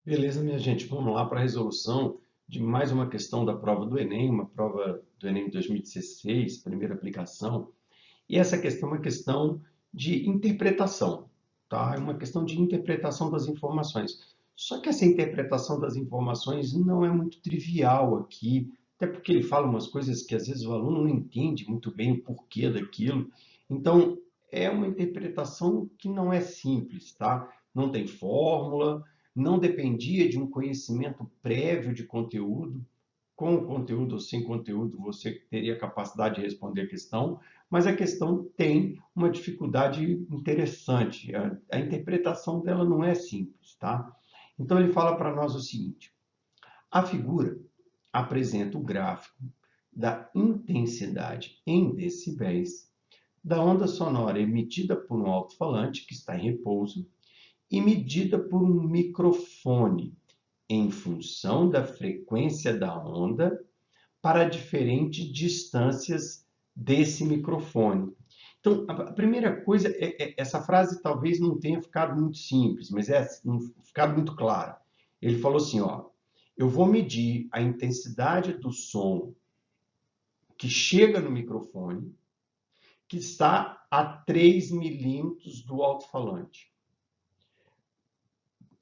Beleza, minha gente, vamos lá para a resolução de mais uma questão da prova do Enem, uma prova do Enem 2016, primeira aplicação. E essa questão é uma questão de interpretação, tá? É uma questão de interpretação das informações. Só que essa interpretação das informações não é muito trivial aqui, até porque ele fala umas coisas que às vezes o aluno não entende muito bem o porquê daquilo. Então, é uma interpretação que não é simples, tá? Não tem fórmula, não dependia de um conhecimento prévio de conteúdo. Com o conteúdo ou sem conteúdo, você teria capacidade de responder a questão, mas a questão tem uma dificuldade interessante. A interpretação dela não é simples, tá? Então ele fala para nós o seguinte: a figura apresenta o gráfico da intensidade em decibéis da onda sonora emitida por um alto-falante que está em repouso e medida por um microfone em função da frequência da onda para diferentes distâncias desse microfone. Então, a primeira coisa essa frase talvez não tenha ficado muito simples, mas não ficado muito clara. Ele falou assim, ó, eu vou medir a intensidade do som que chega no microfone, que está a 3 milímetros do alto-falante.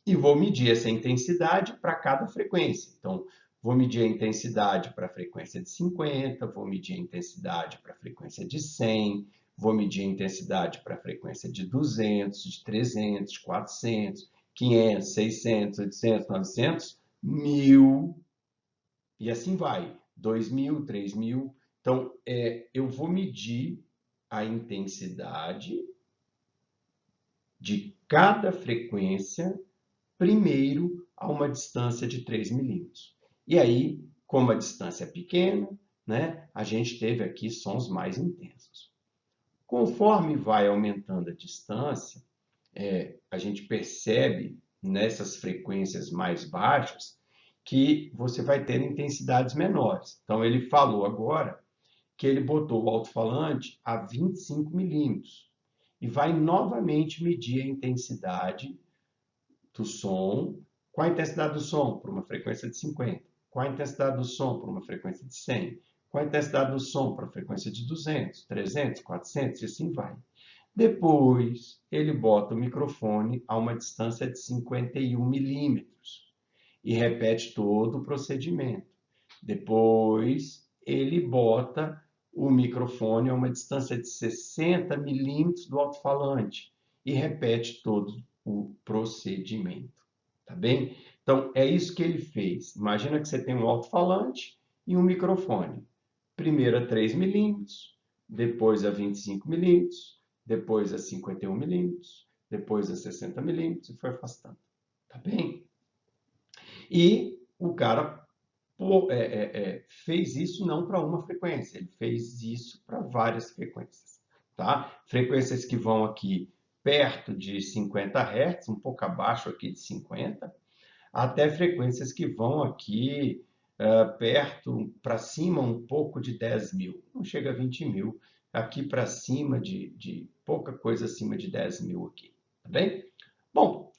E vou medir essa intensidade para cada frequência. Então, vou medir a intensidade para a frequência de 50, vou medir a intensidade para a frequência de 100, vou medir a intensidade para a frequência de 200, de 300, 400, 500, 600, 800, 900, 1000, e assim vai. 2000, 3000. Então, eu vou medir a intensidade de cada frequência primeiro a uma distância de 3 milímetros. E aí, como a distância é pequena, né, a gente teve aqui sons mais intensos. Conforme vai aumentando a distância, a gente percebe nessas frequências mais baixas que você vai ter intensidades menores. Então, ele falou agora que ele botou o alto-falante a 25 milímetros e vai novamente medir a intensidade do som. Qual a intensidade do som? Por uma frequência de 50. Qual a intensidade do som? Por uma frequência de 100. Qual a intensidade do som? Por uma frequência de 200, 300, 400 e assim vai. Depois, ele bota o microfone a uma distância de 51 milímetros e repete todo o procedimento. Depois, ele bota o microfone a uma distância de 60 milímetros do alto-falante e repete todo o procedimento. Tá bem? Então, é isso que ele fez. Imagina que você tem um alto-falante e um microfone. Primeiro a 3 milímetros, depois a 25 milímetros, depois a 51 milímetros, depois a 60 milímetros e foi afastando. Tá bem? E o cara fez isso não para uma frequência, ele fez isso para várias frequências. Tá? Frequências que vão aqui perto de 50 Hz, um pouco abaixo aqui de 50, até frequências que vão aqui perto, para cima um pouco de 10 mil, não chega a 20 mil, aqui para cima de pouca coisa acima de 10 mil aqui, tá bem? Bom,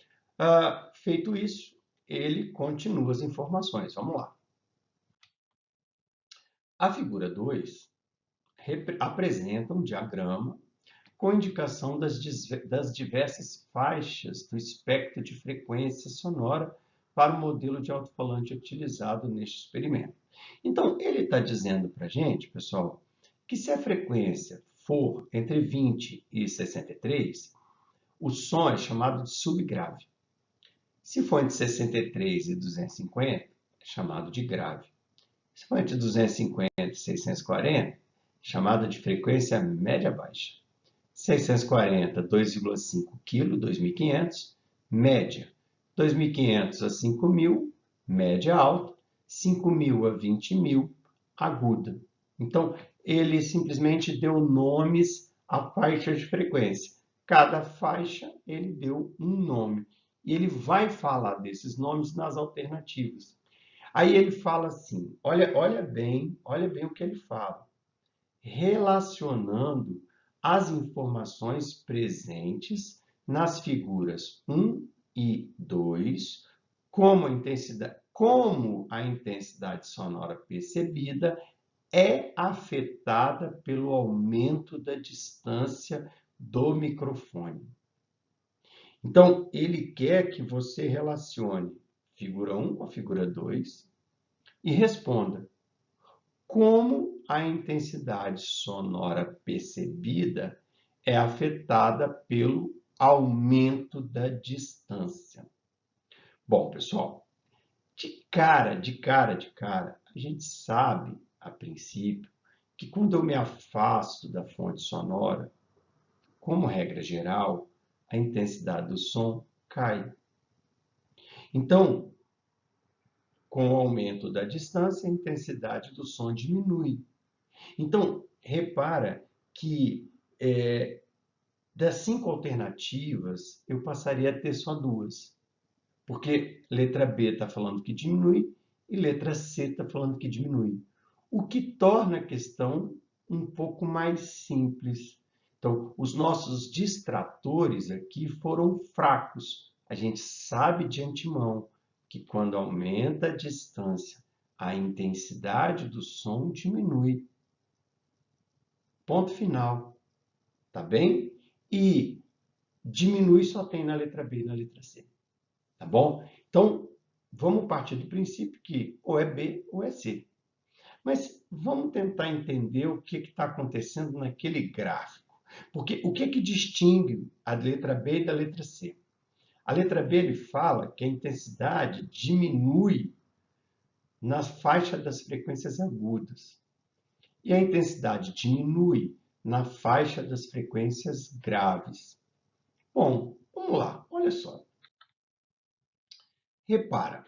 feito isso, ele continua as informações, vamos lá. A figura 2 apresenta um diagrama com indicação das diversas faixas do espectro de frequência sonora para o modelo de alto-falante utilizado neste experimento. Então, ele está dizendo para a gente, pessoal, que se a frequência for entre 20 e 63, o som é chamado de subgrave. Se for entre 63 e 250, é chamado de grave. Se for entre 250 e 640, é chamado de frequência média-baixa. 640, 2,5 kg, 2.500, média. 2.500 a 5.000, média alta. 5.000 a 20.000, aguda. Então, ele simplesmente deu nomes a faixas de frequência. Cada faixa, ele deu um nome. E ele vai falar desses nomes nas alternativas. Aí ele fala assim, olha bem o que ele fala. Relacionando as informações presentes nas figuras 1 e 2 como a intensidade sonora percebida é afetada pelo aumento da distância do microfone. Então, ele quer que você relacione figura 1 com a figura 2 e responda como a intensidade sonora percebida é afetada pelo aumento da distância. Bom, pessoal, de cara, a gente sabe, a princípio, que quando eu me afasto da fonte sonora, como regra geral, a intensidade do som cai. Então, com o aumento da distância, a intensidade do som diminui. Então, repara que das 5 alternativas, eu passaria a ter só 2. Porque letra B está falando que diminui e letra C está falando que diminui. O que torna a questão um pouco mais simples. Então, os nossos distratores aqui foram fracos. A gente sabe de antemão que quando aumenta a distância, a intensidade do som diminui. Ponto final. Tá bem? E diminui só tem na letra B e na letra C. Tá bom? Então, vamos partir do princípio que ou é B ou é C. Mas vamos tentar entender o que está acontecendo naquele gráfico. Porque o que distingue a letra B da letra C? A letra B ele fala que a intensidade diminui na faixa das frequências agudas. E a intensidade diminui na faixa das frequências graves. Bom, vamos lá, olha só. Repara.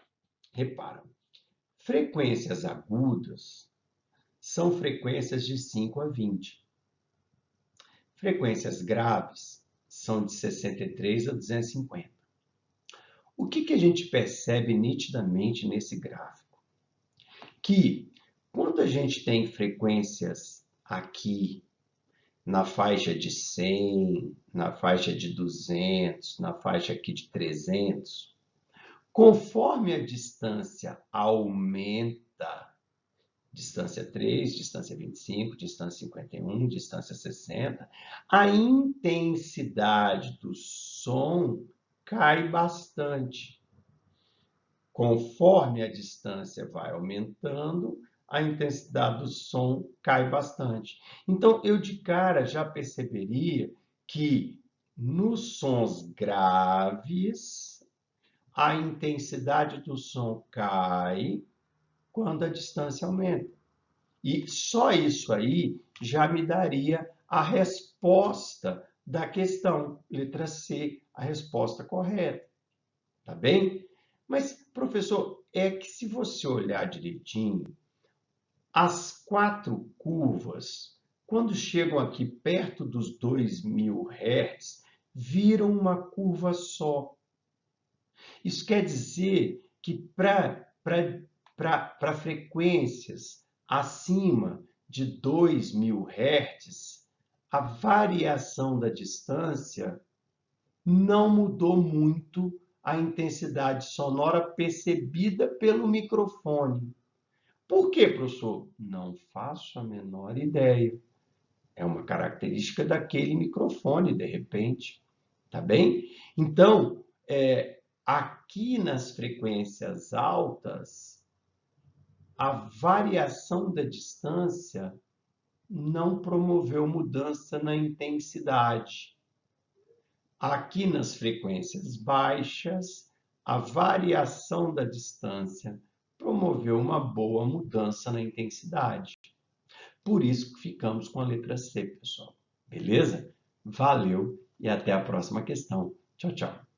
Frequências agudas são frequências de 5 a 20. Frequências graves são de 63 a 250. O que a gente percebe nitidamente nesse gráfico? Que quando a gente tem frequências aqui na faixa de 100, na faixa de 200, na faixa aqui de 300, conforme a distância aumenta, distância 3, distância 25, distância 51, distância 60, a intensidade do som cai bastante. Conforme a distância vai aumentando, a intensidade do som cai bastante. Então, eu de cara já perceberia que nos sons graves, a intensidade do som cai quando a distância aumenta. E só isso aí já me daria a resposta da questão, letra C, a resposta correta. Tá bem? Mas, professor, é que se você olhar direitinho, as 4 curvas, quando chegam aqui perto dos 2000 Hz, viram uma curva só. Isso quer dizer que para frequências acima de 2000 Hz, a variação da distância não mudou muito a intensidade sonora percebida pelo microfone. Por quê, professor? Não faço a menor ideia. É uma característica daquele microfone, de repente. Tá bem? Então, aqui nas frequências altas, a variação da distância não promoveu mudança na intensidade. Aqui nas frequências baixas, a variação da distância promoveu uma boa mudança na intensidade. Por isso que ficamos com a letra C, pessoal. Beleza? Valeu e até a próxima questão. Tchau, tchau.